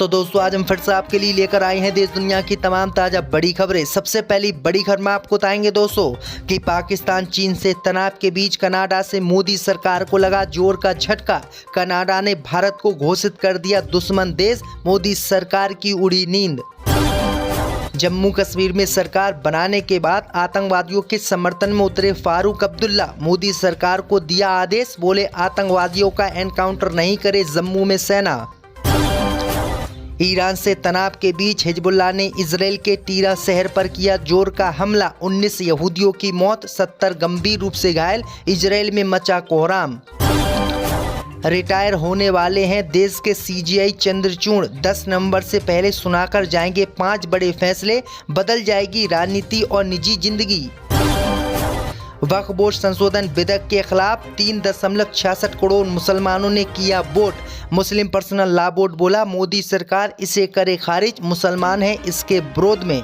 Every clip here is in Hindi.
तो दोस्तों आज हम फिर से आपके लिए लेकर आए हैं देश दुनिया की तमाम ताज़ा बड़ी खबरें। सबसे पहली बड़ी खबर में आपको बताएंगे दोस्तों कि पाकिस्तान चीन से तनाव के बीच कनाडा से मोदी सरकार को लगा जोर का झटका। कनाडा ने भारत को घोषित कर दिया दुश्मन देश, मोदी सरकार की उड़ी नींद। जम्मू कश्मीर में सरकार बनाने के बाद आतंकवादियों के समर्थन में उतरे फारूक अब्दुल्ला, मोदी सरकार को दिया आदेश, बोले आतंकवादियों का एनकाउंटर नहीं करे जम्मू में सेना। ईरान से तनाव के बीच हिजबुल्लाह ने इजराइल के टीरा शहर पर किया जोर का हमला, 19 यहूदियों की मौत, 70 गंभीर रूप से घायल, इजराइल में मचा कोहराम। रिटायर होने वाले हैं देश के सीजीआई चंद्रचूड़, 10 नवंबर से पहले सुनाकर जाएंगे 5 बड़े फैसले, बदल जाएगी राजनीति और निजी जिंदगी। वक्फ बोर्ड संशोधन विधेयक के खिलाफ 3.66 करोड़ मुसलमानों ने किया वोट। मुस्लिम पर्सनल लॉ बोर्ड बोला मोदी सरकार इसे करे खारिज, मुसलमान हैं इसके विरोध में।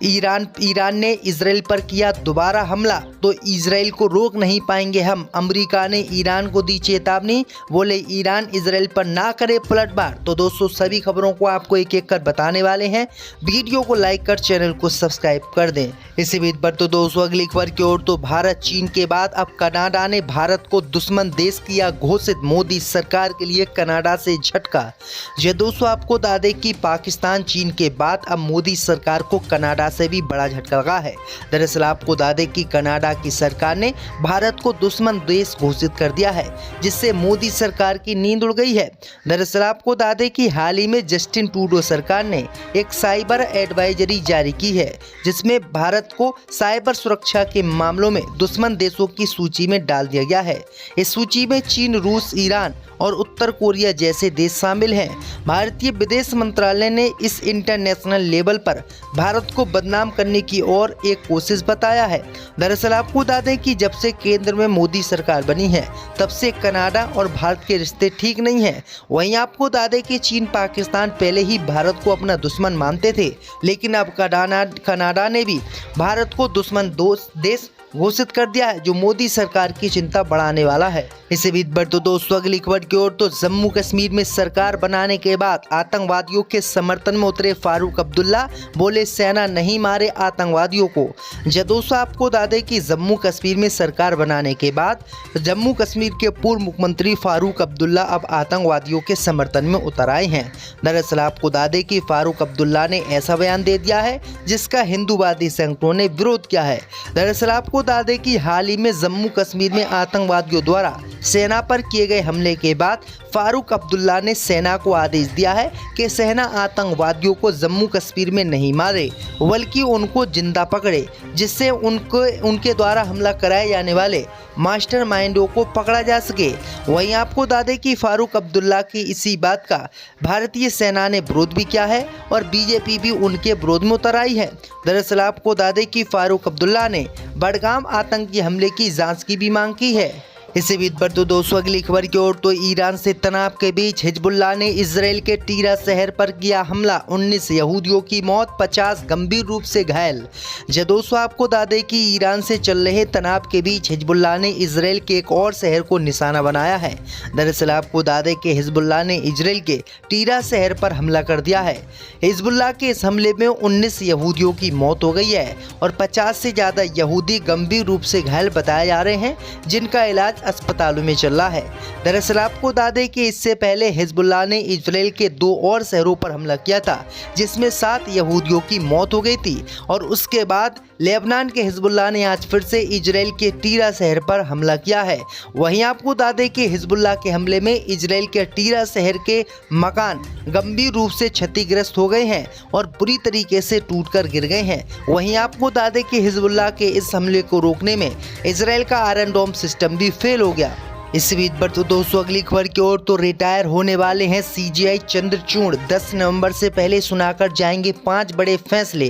ईरान ने इजराइल पर किया दोबारा हमला, तो इजराइल को रोक नहीं पाएंगे हम। अमेरिका ने ईरान को दी चेतावनी, बोले ईरान इजराइल पर ना करे पलटवार। तो दोस्तों सभी खबरों को आपको एक एक कर बताने वाले हैं। वीडियो को लाइक कर चैनल को सब्सक्राइब कर दें। इसी बीच पर तो दोस्तों अगली खबर की ओर, तो भारत चीन के बाद अब कनाडा ने भारत को दुश्मन देश किया घोषित, मोदी सरकार के लिए कनाडा से झटका। ये दोस्तों आपको बता दें कि पाकिस्तान चीन के बाद अब मोदी सरकार को कनाडा से भी बड़ा झटका लगा है। दरअसल आपको बता दें कि कनाडा की सरकार ने भारत को दुश्मन देश घोषित कर दिया है, जिससे मोदी सरकार की नींद उड़ गई है। दरअसल आपको बता दें कि हाल ही में जस्टिन ट्रूडो सरकार ने एक साइबर एडवाइजरी जारी की है, जिसमें भारत को साइबर सुरक्षा के मामलों में दुश्मन देशों की सूची में डाल दिया गया है। इस सूची में चीन, रूस, ईरान और उत्तर कोरिया जैसे देश शामिल हैं। भारतीय विदेश मंत्रालय ने इस इंटरनेशनल लेवल पर भारत को बदनाम करने की ओर एक कोशिश बताया है। दरअसल आपको बता दें कि जब से केंद्र में मोदी सरकार बनी है, तब से कनाडा और भारत के रिश्ते ठीक नहीं हैं। वहीं आपको बता दें कि चीन, पाकिस्तान पहले ही भारत को अपना दुश्मन मानते थे, लेकिन अब कनाडा ने भी भारत को दुश्मन देश घोषित कर दिया है, जो मोदी सरकार की चिंता बढ़ाने वाला है। इसी बीच पर तो दोस्तों अगली खबर की ओर, तो जम्मू कश्मीर में सरकार बनाने के बाद आतंकवादियों के समर्थन में उतरे फारूक अब्दुल्ला, बोले सेना नहीं मारे आतंकवादियों को। दोस्तों आपको बता दें कि जम्मू कश्मीर में सरकार बनाने के बाद जम्मू कश्मीर के पूर्व मुख्यमंत्री फारूक अब्दुल्ला अब आतंकवादियों के समर्थन में उतर आए हैं। दरअसल आपको बता दें कि फारूक अब्दुल्ला ने ऐसा बयान दे दिया है जिसका हिंदूवादी संगठनों ने विरोध किया है। दरअसल आपको बता दें कि हाल ही में जम्मू कश्मीर में आतंकवादियों द्वारा सेना पर किए गए हमले के बाद फारूक अब्दुल्ला ने सेना को आदेश दिया है कि सेना आतंकवादियों को जम्मू कश्मीर में नहीं मारे, बल्कि उनको जिंदा पकड़े, जिससे उनके द्वारा हमला कराए जाने वाले मास्टरमाइंडों को पकड़ा जा सके। वहीं आपको बता दें कि फारूक अब्दुल्ला की इसी बात का भारतीय सेना ने विरोध भी किया है और बीजेपी भी उनके विरोध में उतर आई है। दरअसल आपको बता दें कि फारूक अब्दुल्ला ने बडगाम आतंकी हमले की जांच की भी मांग की है। इसी बीच पर तो दोस्तों अगली खबर की ओर, तो ईरान से तनाव के बीच हिजबुल्लाह ने इजराइल के टीरा शहर पर किया हमला, 19 यहूदियों की मौत, 50 गंभीर रूप से घायल। दोस्तों आपको बता दें कि ईरान से चल रहे तनाव के बीच हिजबुल्लाह ने इजराइल के एक और शहर को निशाना बनाया है। दरअसल आपको बता दें कि हिजबुल्लाह ने इजराइल के टीरा शहर पर हमला कर दिया है। हिजबुल्लाह के इस हमले में 19 यहूदियों की मौत हो गई है और 50 से ज़्यादा यहूदी गंभीर रूप से घायल बताए जा रहे हैं, जिनका इलाज अस्पतालों में चल रहा है। दरअसल आपको बता दें कि इससे पहले हिजबुल्लाह ने इजराइल के 2 और शहरों पर हमला किया था, जिसमें 7 यहूदियों की मौत हो गई थी। और उसके बाद लेबनान के हिजबुल्लाह ने आज फिर से इजराइल के टीरा शहर पर हमला किया है। वहीं आपको बता दें कि हिजबुल्लाह के हमले में इजराइल के टीरा शहर के मकान गंभीर रूप से क्षतिग्रस्त हो गए हैं और बुरी तरीके से टूटकर गिर गए हैं। वहीं आपको बता दें कि हिजबुल्लाह के इस हमले को रोकने में इजराइल का आयरन डोम सिस्टम भी फेल हो गया। इस बीच पर तो दोस्तों अगली खबर की ओर, तो रिटायर होने वाले हैं सीजीआई चंद्रचूड़, 10 नवंबर से पहले सुनाकर जाएंगे 5 बड़े फैसले।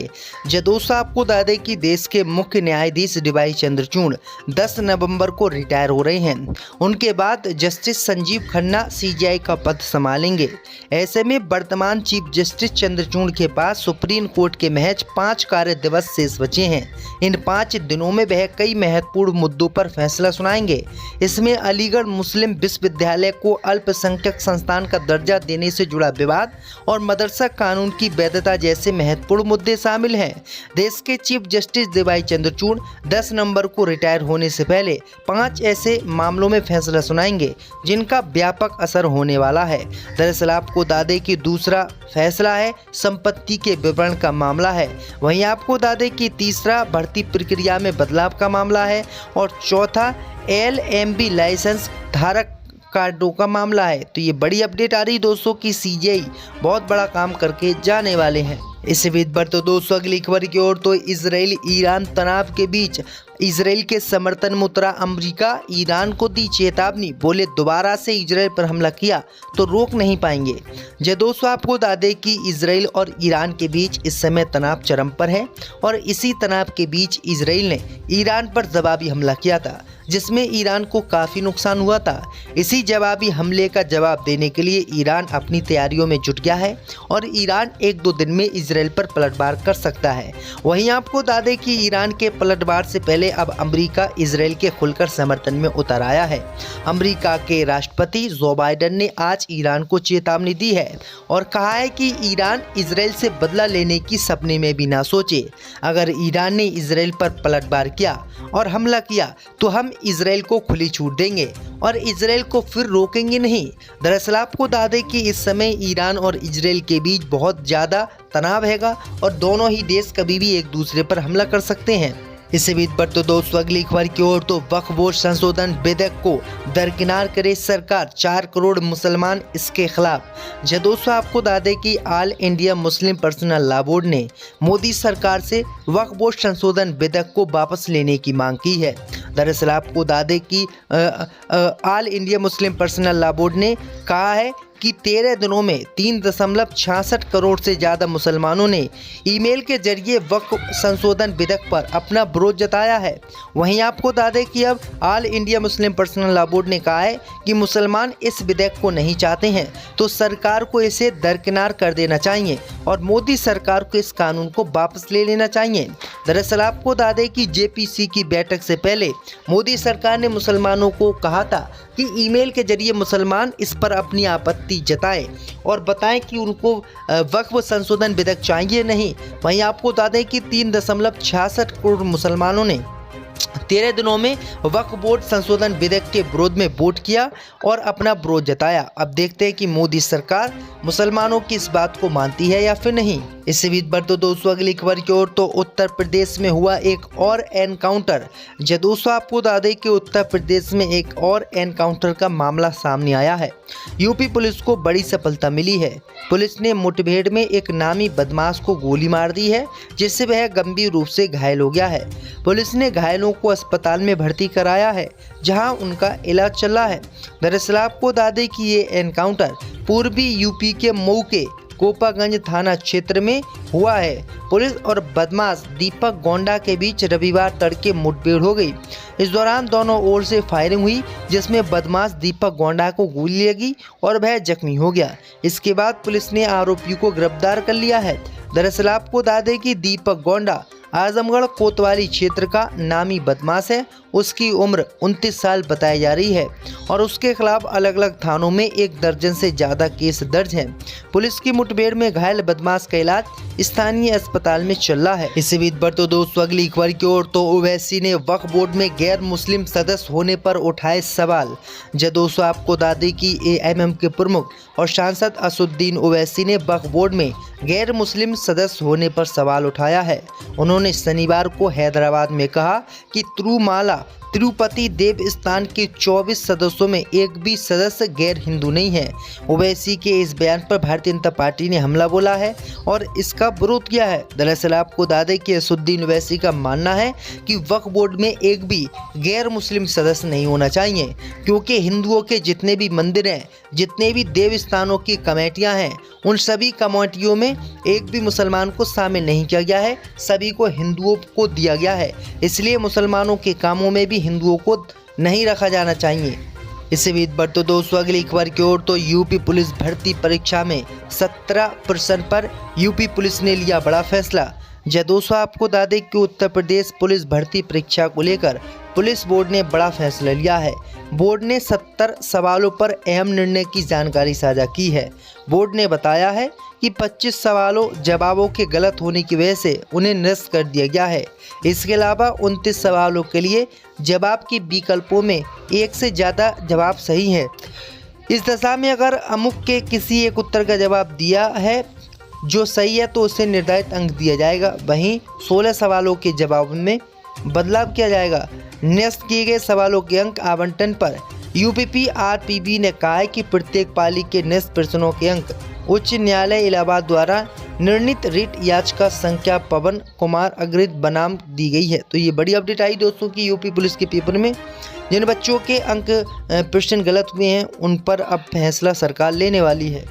दोस्तों आपको बता दें कि देश के मुख्य न्यायाधीश डीवाई चंद्रचूड़ 10 नवंबर को रिटायर हो रहे हैं। उनके बाद जस्टिस संजीव खन्ना सीजीआई का पद संभालेंगे। ऐसे में वर्तमान चीफ जस्टिस चंद्रचूड़ के पास सुप्रीम कोर्ट के महज 5 कार्य दिवस शेष बचे हैं। इन 5 दिनों में वह कई महत्वपूर्ण मुद्दों पर फैसला सुनाएंगे। इसमें अली अलीगढ़ मुस्लिम विश्वविद्यालय को अल्पसंख्यक संस्थान का दर्जा देने से जुड़ा विवाद और मदरसा कानून की वैधता जैसे महत्वपूर्ण मुद्दे शामिल हैं। देश के चीफ जस्टिस डीवाई चंद्रचूड़ 10 नवंबर को रिटायर होने से पहले 5 ऐसे मामलों में फैसला सुनाएंगे जिनका व्यापक असर होने वाला है। दरअसल आपको बता दें कि दूसरा फैसला है संपत्ति के विवरण का मामला है। वहीं आपको बता दें कि तीसरा भर्ती प्रक्रिया में बदलाव का मामला है और चौथा LMB लाइसेंस धारक कार्डों का मामला है। तो ये बड़ी अपडेट आ रही दोस्तों कि CJI बहुत बड़ा काम करके जाने वाले हैं। इसी बीच पर तो दोस्तों अगली खबर की ओर तो इजराइल ईरान तनाव के बीच इजराइल के समर्थन में उतरा अमेरिका, ईरान को दी चेतावनी, बोले दोबारा से इजराइल पर हमला किया तो रोक नहीं पाएंगे। दोस्तों आपको बता दें कि इजराइल और ईरान के बीच इस समय तनाव चरम पर है और इसी तनाव के बीच इजराइल ने ईरान पर जवाबी हमला किया था जिसमें ईरान को काफ़ी नुकसान हुआ था। इसी जवाबी हमले का जवाब देने के लिए ईरान अपनी तैयारियों में जुट गया है और ईरान 1-2 दिन में इजराइल पर पलटवार कर सकता है। वहीं आपको बता दें कि ईरान के पलटवार से पहले अब अमेरिका इजराइल के खुलकर समर्थन में उतर आया है। अमेरिका के राष्ट्रपति जो बाइडेन ने आज ईरान को चेतावनी दी है और कहा है कि ईरान इजराइल से बदला लेने की सपने में भी ना सोचे। अगर ईरान ने इजराइल पर पलटवार किया और हमला किया तो हम इजराइल को खुली छूट देंगे और इजराइल को फिर रोकेंगे नहीं। दरअसल आपको बता दें कि इस समय ईरान और इजराइल के बीच बहुत ज़्यादा तनाव हैगा और दोनों ही देश कभी भी एक दूसरे पर हमला कर सकते हैं। इसी बीच पर तो दोस्तों अगली खबर की ओर तो वक्फ बोर्ड संशोधन विधेयक को दरकिनार करे सरकार, 4 करोड़ मुसलमान इसके खिलाफ। दोस्तों आपको बता दें कि all India Muslim personal law board ने मोदी सरकार से वक्फ बोर्ड संशोधन विधेयक को वापस लेने की मांग की है। दरअसल आपको बता दें कि all India Muslim personal law board ने कहा है कि 13 दिनों में 3.66 करोड़ से ज़्यादा मुसलमानों ने ईमेल के जरिए वक्फ संशोधन विधेयक पर अपना विरोध जताया है। वहीं आपको बता दें कि अब all India Muslim personal law board ने कहा है कि मुसलमान इस विधेयक को नहीं चाहते हैं तो सरकार को इसे दरकिनार कर देना चाहिए और मोदी सरकार को इस कानून को वापस ले लेना चाहिए। दरअसल आपको बता दें कि JPC की बैठक से पहले मोदी सरकार ने मुसलमानों को कहा था कि ईमेल के जरिए मुसलमान इस पर अपनी आपत्ति जताएं और बताएं कि उनको वक्फ संशोधन विधेयक चाहिए नहीं। वहीं आपको बता दें कि 3.66 करोड़ मुसलमानों ने 13 दिनों में वक्फ बोर्ड संशोधन विधेयक के विरोध में वोट किया और अपना विरोध जताया। अब देखते हैं कि मोदी सरकार मुसलमानों की इस बात को मानती है या फिर नहीं। इसी बीच पर तो दोस्तों अगली खबर की ओर तो उत्तर प्रदेश में हुआ एक और एनकाउंटर। दोस्तों आपको बता दें कि उत्तर प्रदेश में एक और एनकाउंटर का मामला सामने आया है। यूपी पुलिस को बड़ी सफलता मिली है। पुलिस ने मुठभेड़ में एक नामी बदमाश को गोली मार दी है जिससे वह गंभीर रूप से घायल हो गया है। पुलिस ने घायलों को अस्पताल में भर्ती कराया है जहां उनका इलाज चल रहा है। दरअसल आपको बता दें कि ये एनकाउंटर पूर्वी यूपी के मऊ के कोपागंज थाना क्षेत्र में हुआ है। पुलिस और बदमाश दीपक गोंडा के बीच रविवार तड़के मुठभेड़ हो गई। इस दौरान दोनों ओर से फायरिंग हुई जिसमें बदमाश दीपक गोंडा को गोली लगी और वह जख्मी हो गया। इसके बाद पुलिस ने आरोपी को गिरफ्तार कर लिया है। दरअसल आपको बता दें कि दीपक गोंडा आजमगढ़ कोतवाली क्षेत्र का नामी बदमाश है। उसकी उम्र 29 साल बताई जा रही है और उसके खिलाफ अलग अलग थानों में 1 दर्जन से ज़्यादा केस दर्ज हैं। पुलिस की मुठभेड़ में घायल बदमाश का इलाज स्थानीय अस्पताल में चल रहा है। इसी बीच पर तो दोस्तों अगली खबर की ओर तो ओवैसी ने वक्फ बोर्ड में गैर मुस्लिम सदस्य होने पर उठाए सवाल। दोस्तों आपको बता दें कि AMM के प्रमुख और सांसद असदुद्दीन ओवैसी ने वक्फ बोर्ड में गैर मुस्लिम सदस्य होने पर सवाल उठाया है। उन्होंने शनिवार को हैदराबाद में कहा कि तिरुपति देवस्थान के 24 सदस्यों में एक भी सदस्य गैर हिंदू नहीं है। ओवैसी के इस बयान पर भारतीय जनता पार्टी ने हमला बोला है और इसका विरोध किया है। दरअसल आपको बता दें कि असदुद्दीन ओवैसी का मानना है कि वक्फ बोर्ड में एक भी गैर मुस्लिम सदस्य नहीं होना चाहिए क्योंकि हिंदुओं के जितने भी मंदिर हैं, जितने भी देवस्थानों की कमेटियां हैं, उन सभी कमेटियों में एक भी मुसलमान को शामिल नहीं किया गया है, सभी को हिंदुओं को दिया गया है। इसलिए मुसलमानों के कामों में भी हिंदुओं को नहीं रखा जाना चाहिए। इसी बीच पर तो दोस्तों अगली खबर की ओर तो यूपी पुलिस भर्ती परीक्षा में 17 प्रश्न पर यूपी पुलिस ने लिया बड़ा फैसला। दोस्तों आपको बता दें कि उत्तर प्रदेश पुलिस भर्ती परीक्षा को लेकर पुलिस बोर्ड ने बड़ा फैसला लिया है। बोर्ड ने 70 सवालों पर अहम निर्णय की जानकारी साझा की है। बोर्ड ने बताया है कि 25 सवालों जवाबों के गलत होने की वजह से उन्हें निरस्त कर दिया गया है। इसके अलावा 29 सवालों के लिए जवाब के विकल्पों में एक से ज़्यादा जवाब सही हैं। इस दशा में अगर अमुक के किसी एक उत्तर का जवाब दिया है जो सही है तो उसे निर्धारित अंक दिया जाएगा। वहीं 16 सवालों के जवाब में बदलाव किया जाएगा। निरस्त किए गए सवालों के अंक आवंटन पर यूपीपीआरपीबी ने कहा है कि प्रत्येक पाली के निरस्त प्रश्नों के अंक उच्च न्यायालय इलाहाबाद द्वारा निर्णीत रिट याचिका संख्या पवन कुमार अग्रहित बनाम दी गई है। तो ये बड़ी अपडेट आई दोस्तों की यूपी पुलिस के पेपर में। जिन बच्चों के अंक प्रश्न गलत हुए हैं उन पर अब फैसला सरकार लेने वाली है।